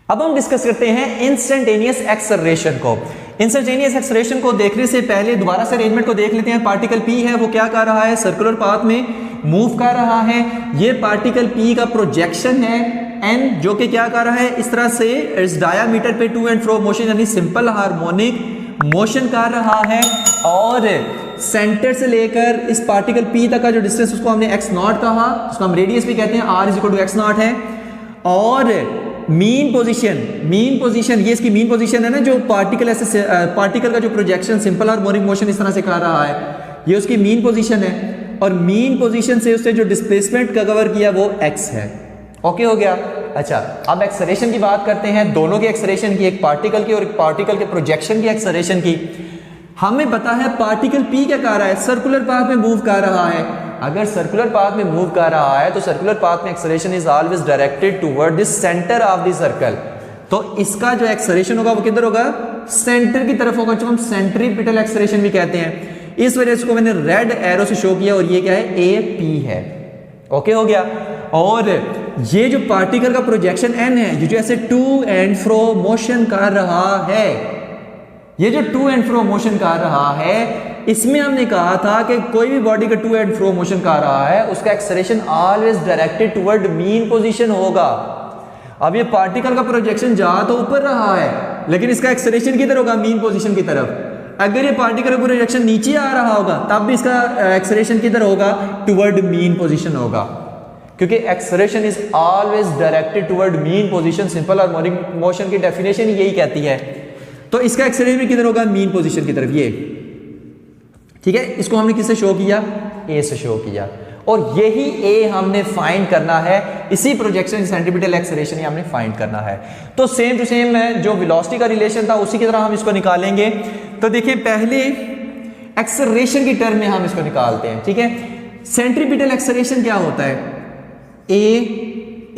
अब हम डिस्कस करते हैं इंस्टेंटेनियस एक्सेलरेशन को। इंस्टेंटेनियस एक्सेलरेशन को देखने से पहले दोबारा से अरेंजमेंट को देख लेते हैं। पार्टिकल P है वो क्या कर रहा है, सर्कुलर पाथ में मूव कर रहा है। ये पार्टिकल P का प्रोजेक्शन है n, जो कि क्या कर रहा है, इस तरह से इस डायामीटर पे टू एंड फ्रो मोशन यानी सिंपल हार्मोनिक मोशन कर रहा है। और सेंटर से लेकर इस पार्टिकल P तक का जो डिस्टेंस उसको हमने x नॉट कहा, उसको हम रेडियस भी कहते हैं, r is equal to x naught है। और मीन पोजीशन ये इसकी मीन पोजीशन है ना, जो पार्टिकल ऐसे पार्टिकल का जो प्रोजेक्शन सिंपल हार्मोनिक मोशन इस तरह से कर रहा है, ये उसकी मीन पोजीशन है। और मीन पोजीशन से उसने जो डिस्प्लेसमेंट का कवर किया वो x है। ओके हो गया। अच्छा, अब एक्सेलरेशन की बात करते हैं, दोनों की एक्सेलरेशन की, एक पार्टिकल की और एक पार्टिकल के प्रोजेक्शन की एक्सेलरेशन की। हमें पता है पार्टिकल P क्या कर रहा है, सर्कुलर पाथ में मूव कर रहा है। अगर सर्कुलर पाथ में मूव कर रहा है तो सर्कुलर पाथ में acceleration is always directed toward the centre of the circle. तो इसका जो एक्सेलरेशन होगा वो किधर होगा, सेंटर की तरफ होगा, जो हम सेंट्रीपिटल एक्सेलरेशन भी कहते हैं। इस वजह से इसको मैंने रेड एरो से शो किया, और ये क्या है, AP है। ओके हो गया। और ये जो पार्टिकल का प्रोजेक्शन n है, ये जो ऐसे टू एंड फ्रो मोशन कर रहा है, ये जो टू एंड फ्रो मोशन कर रहा है, इसमें हमने कहा था कि कोई भी बॉडी का टू एंड फ्रो मोशन कर रहा है उसका acceleration always directed toward mean position होगा। अब ये पार्टिकल का प्रोजेक्शन जा तो ऊपर रहा है, लेकिन इसका एक्सेलरेशन किधर होगा, मीन पोजीशन की तरफ। अगर ये पार्टिकल का प्रोजेक्शन नीचे आ रहा होगा तब भी इसका एक्सेलरेशन किधर होगा, टुवर्ड मीन पोजीशन होगा, क्योंकि acceleration is always directed toward mean position. Simple harmonic motion की डेफिनेशन यही कहती है। तो इसका एक्सेलरेशन किधर होगा, मीन पोजीशन की तरफ, ये ठीक है। इसको हमने किससे शो किया, A से शो किया, और यही A हमने फाइंड करना है, इसी प्रोजेक्शन सेंट्रीपिटल एक्सेलरेशन ही हमने फाइंड करना है। तो सेम टू सेम जो वेलोसिटी का रिलेशन था उसी की तरह हम इसको निकालेंगे। तो देखिए पहले एक्सेलरेशन की टर्म में हम इसको निकालते हैं, ठीक है। सेंट्रीपिटल एक्सेलरेशन क्या होता है, A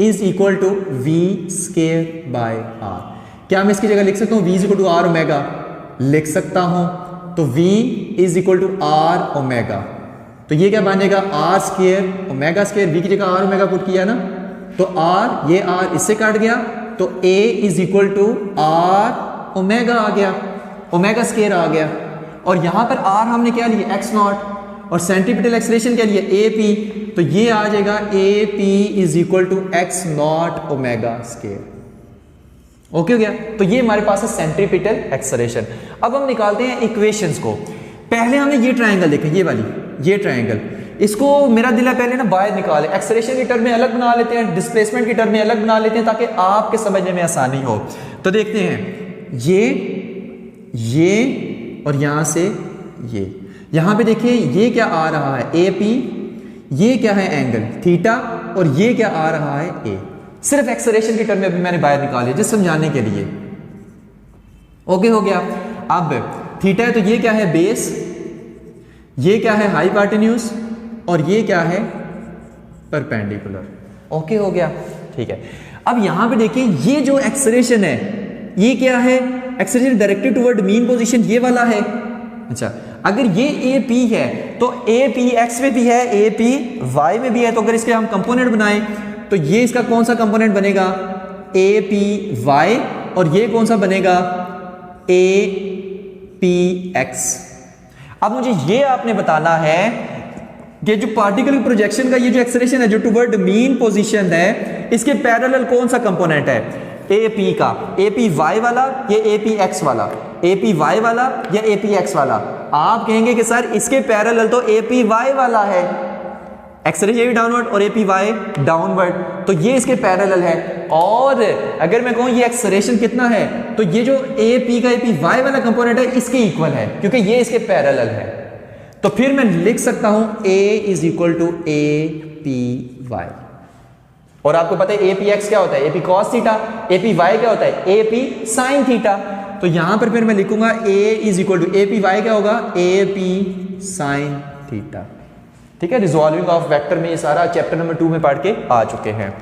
is equal to V square by R। क्या मैं इसकी जगह लिख सकता हूँ V is equal to R omega, लिख सकता हूं। तो V is equal to R omega, तो ये क्या बनेगा, R square omega square, V की जगह R ओमेगा पुट किया ना, तो R, ये R इससे काट गया, तो A is equal to R omega आ गया, ओमेगा स्क्वायर आ गया। और यहां पर R हमने क्या लिया, x नॉट, और सेंट्रीपिटल एक्सेलरेशन क्या लिया, AP, तो ये आ जाएगा AP is equal to x naught omega square. Okay हो गया। तो ये हमारे पास है सेंट्रीपिटल एक्सेलरेशन। अब हम निकालते हैं इक्वेशंस को। पहले हमने ये ट्रायंगल देखा, ये वाली, ये ट्रायंगल, इसको मेरा दिल है पहले ना बाहर निकाले, एक्सेलरेशन की टर्म में अलग बना लेते हैं, डिस्प्लेसमेंट की टर्म में अलग बना लेते हैं, ताकि आपके समझने में आसानी हो। तो देखते हैं, ये और यहां से ये, यहां पे देखिए ये क्या आ रहा है, AP, ये क्या है एंगल थीटा, और ये क्या आ रहा है A। सिर्फ एक्सेलरेशन की टर्म में अभी मैंने बाहर निकाली जिस समझाने के लिए। ओके हो गया। अब थीटा है तो ये क्या है, बेस, ये क्या है, हाइपोटेन्यूज, और ये क्या है, परपेंडिकुलर। ओके हो गया, ठीक है। अब यहां पे देखिए ये जो एक्सेलरेशन है ये क्या है, acceleration directed toward mean position, ये वाला है। अच्छा, अगर ये AP है तो AP x में भी है, AP y में भी है, तो अगर इसके हम कंपोनेंट बनाएं तो ये इसका कौन सा कंपोनेंट बनेगा, APy, और ये कौन सा बनेगा, APx। अब मुझे ये आपने बताना है कि जो पार्टिकल प्रोजेक्शन का ये जो एक्सेलरेशन है जो टुवर्ड मीन पोजीशन है, इसके पैरेलल कौन सा कंपोनेंट है, AP का, APy वाला या APx वाला, APy वाला या APx वाला। आप कहेंगे कि सर इसके पैरेलल तो APy वाला है, एक्सेलरेशन भी डाउनवर्ड और APy डाउनवर्ड, तो ये इसके पैरेलल है। और अगर मैं कहूं ये एक्सेलरेशन कितना है, तो ये जो AP का APy वाला कंपोनेंट है इसके इक्वल है, क्योंकि ये इसके पैरेलल है। तो फिर मैं लिख सकता हूं A is equal to APy। और आपको पता है APx क्या होता है, AP cos थीटा, APy क्या होता है, AP sin थीटा। तो यहां पर फिर मैं लिखूंगा A is equal to APy क्या होगा, AP sin थीटा। ठीक है, रिजॉल्विंग ऑफ वेक्टर में ये सारा चैप्टर नंबर 2 में पढ़ के आ चुके हैं।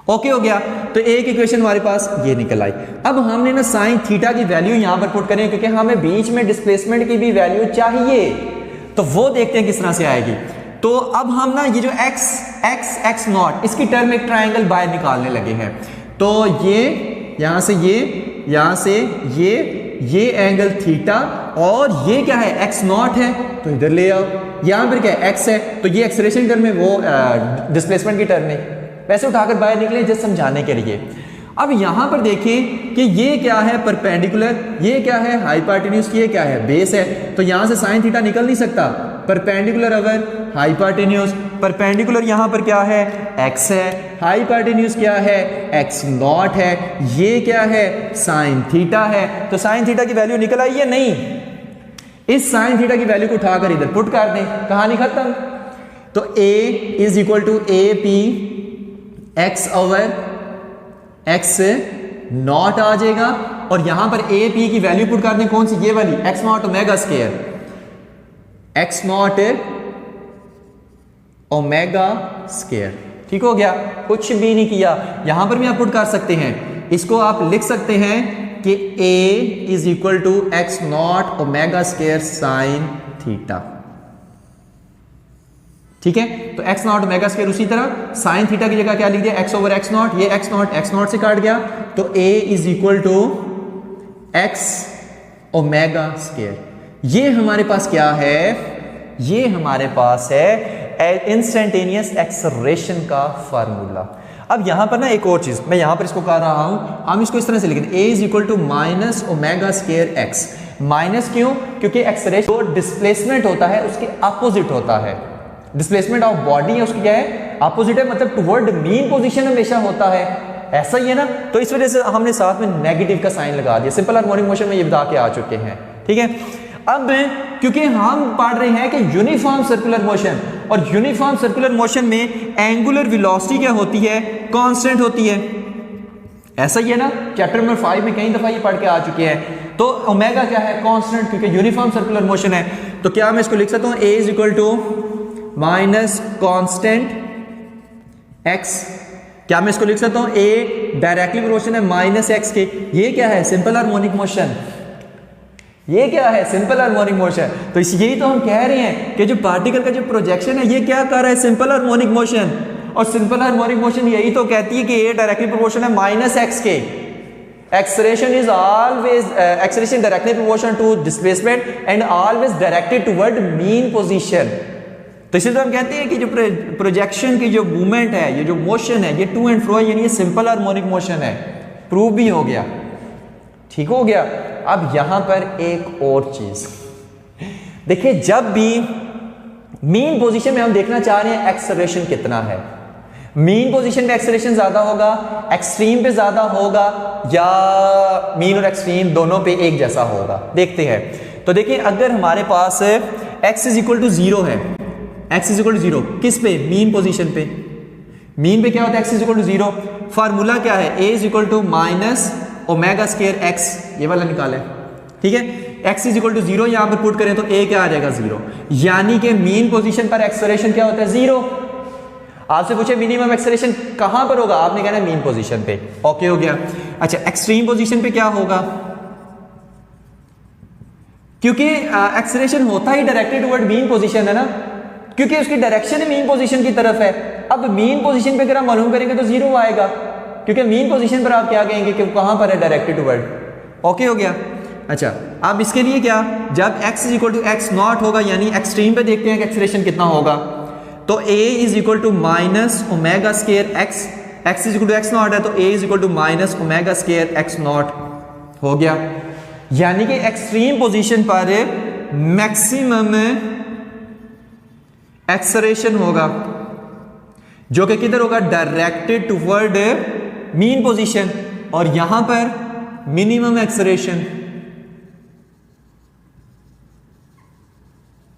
ओके हो गया। तो एक इक्वेशन हमारे पास ये निकल आई। अब हमने ना साइन थीटा की वैल्यू यहां पर पुट करें, क्योंकि हमें बीच में डिस्प्लेसमेंट की भी वैल्यू चाहिए, तो वो देखते हैं किस तरह से आएगी। तो अब हम ना ये जो x नॉट इसकी टर्म एक ट्राइंगल बाय निकालने लगे हैं। तो ये यहां से ये एंगल थीटा, और ये क्या है एक्स नॉट है तो इधर ले आओ, यहां पर क्या है एक्स है तो ये एक्सेलरेशन टर्म में, वो डिस्प्लेसमेंट की टर्म में, वैसे उठाकर बाहर निकले जस्ट समझाने के लिए। अब यहां पर देखिए कि ये क्या है परपेंडिकुलर, ये क्या है हाइपोटेन्यूज, ये क्या है बेस है, तो यहां से साइन थीटा निकल नहीं सकता, परपेंडिकुलर अवर हाइपोटेन्यूज, परपेंडिकुलर यहां पर क्या है x है, हाइपोटेन्यूज क्या है x नॉट है, ये क्या है साइन थीटा है, तो साइन थीटा की वैल्यू निकल आई है नहीं, इस साइन थीटा की वैल्यू को उठाकर इधर पुट कर दें, कहानी खत्म। तो a is equal to a p x over x naught आ जाएगा, और यहां पर ए पी की वैल्यू पुट कर दें, कौन सी, ये वाली x naught omega square, x naught omega square, ठीक हो गया, कुछ भी नहीं किया। यहां पर भी आप पुट कर सकते हैं, इसको आप लिख सकते हैं कि a is equal to x naught omega square sine theta, ठीक है। तो एक्स नॉट ओमेगा स्क्वायर, उसी तरह साइन थीटा की जगह क्या लिख दिया एक्स ओवर एक्स नॉट, ये एक्स नॉट से काट गया, तो a is equal to x omega square. ये हमारे पास क्या है, ये हमारे पास है इंस्टेंटेनियस एक्सेलरेशन का फार्मूला। अब यहां पर ना एक और चीज मैं यहां पर इसको कर रहा हूं, हम इसको इस तरह से लिख दें, a is equal to minus omega square x. Minus क्यों, क्योंकि एक्सेलरेशन जो डिस्प्लेसमेंट होता है उसके अपोजिट होता है, डिस्प्लेसमेंट ऑफ बॉडी है उसकी क्या है अपोजिट है, मतलब टुवर्ड मीन पोजीशन हमेशा होता है, ऐसा ही है ना। तो इस वजह से हमने साथ में नेगेटिव का साइन लगा दिया, सिंपल हार्मोनिक मोशन में ये बता के आ चुके हैं, ठीक है। अब क्योंकि हम पढ़ रहे हैं कि यूनिफॉर्म सर्कुलर मोशन, और यूनिफॉर्म सर्कुलर मोशन में एंगुलर वेलोसिटी क्या होती है, कांस्टेंट होती है, ऐसा ही है ना, चैप्टर नंबर 5 में कई दफा ये पढ़ के आ चुके हैं। तो ओमेगा क्या है कांस्टेंट, क्योंकि यूनिफॉर्म सर्कुलर मोशन है, तो क्या मैं इसको लिख सकता हूं a is equal to minus constant x, क्या मैं इसको लिख सकता हूं a डायरेक्टली प्रोपोर्शनल है माइनस एक्स के, ये क्या है सिंपल हार्मोनिक मोशन, ये क्या है सिंपल हार्मोनिक मोशन। तो इस यही तो हम कह रहे हैं कि जो पार्टिकल का जो प्रोजेक्शन है ये क्या कर रहा है सिंपल हार्मोनिक मोशन, और सिंपल हार्मोनिक मोशन यही तो कहती है कि a डायरेक्टली प्रोपोर्शनल है माइनस एक्स के, acceleration is always acceleration directly proportional to displacement and always directed toward mean position। तो इसलिए तो हम कहते हैं कि जो प्रोजेक्शन की जो मूवमेंट है, ये जो मोशन है, ये टू एंड फ्रो यानी ये सिंपल हार्मोनिक मोशन है, प्रूव भी हो गया, ठीक हो गया। अब यहां पर एक और चीज देखिए, जब भी मीन पोजीशन में हम देखना चाह रहे हैं एक्सेलरेशन कितना है, मीन पोजीशन में एक्सेलरेशन ज्यादा होगा, एक्सट्रीम पे ज्यादा होगा, या मीन और एक्सट्रीम दोनों पे एक जैसा होगा, देखते हैं। तो देखिए अगर हमारे पास x इज इक्वल टू 0 है, x इज इक्वल टू 0 किस पे, मीन पोजीशन पे, मीन पे क्या होता है x is equal to 0, formula क्या है a is equal to minus omega square x, ये वाला निकालें, ठीक है। x इज इक्वल टू 0 यहां पर पुट करें तो a क्या आ जाएगा 0, यानी कि मीन पोजीशन पर एक्सेलरेशन क्या होता है 0। आपसे पूछे मिनिमम एक्सेलरेशन कहां पर होगा, आपने कहना मीन पोजीशन पे, ओके हो गया। अच्छा एक्सट्रीम पोजीशन पे क्या होगा, क्योंकि एक्सेलरेशन होता ही डायरेक्टेड टुवर्ड मीन पोजीशन है ना, क्योंकि उसकी डायरेक्शन ही मीन पोजीशन की तरफ है। अब मीन पोजीशन पे अगर हम मालूम करेंगे तो 0 आएगा, क्योंकि मीन पोजीशन पर आप क्या कहेंगे कि कहां पर है डायरेक्टेड टुवर्ड, ओके हो गया। अच्छा अब इसके लिए क्या, जब x is equal to x naught होगा, यानी एक्सट्रीम पे देखते हैं कि एक्सेलरेशन कितना होगा, तो a is equal to minus omega square x, x is equal to x naught है तो a is equal to minus omega square x naught हो गया, यानी कि एक्सट्रीम पोजीशन पर मैक्सिमम एक्सेलरेशन होगा जो कि किधर होगा, डायरेक्टेड टुवर्ड मीन पोजीशन, और यहां पर मिनिमम एक्सेलरेशन,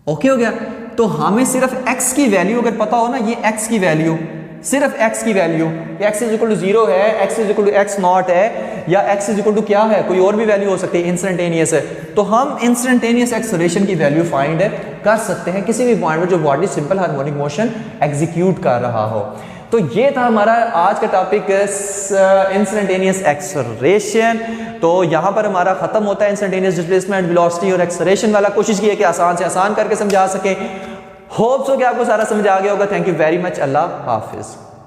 ओके हो गया। तो हमें सिर्फ x की वैल्यू अगर पता हो ना, ये x की वैल्यू, सिर्फ x की value, x is equal to 0 है, x is equal to x naught है, या x इज इक्वल टू क्या है, कोई और भी वैल्यू हो सकती है, इंस्टेंटेनियस है, तो हम इंस्टेंटेनियस एक्सेलरेशन की वैल्यू फाइंड कर सकते हैं किसी भी पॉइंट पर जो body simple harmonic motion execute कर रहा हो। तो ये था हमारा आज का टॉपिक इंस्टेंटेनियस एक्सेलरेशन। तो यहाँ पर हमारा खत्म होता है इंस्टेंटेनियस डिस्प्लेसमेंट, वेलोसिटी और एक्सेलरेशन वाला। कोशिश की है कि आसान से आसान करके समझा सके। होप सो कि आपको सारा समझ आ गया होगा। Thank you very much. Allah Hafiz.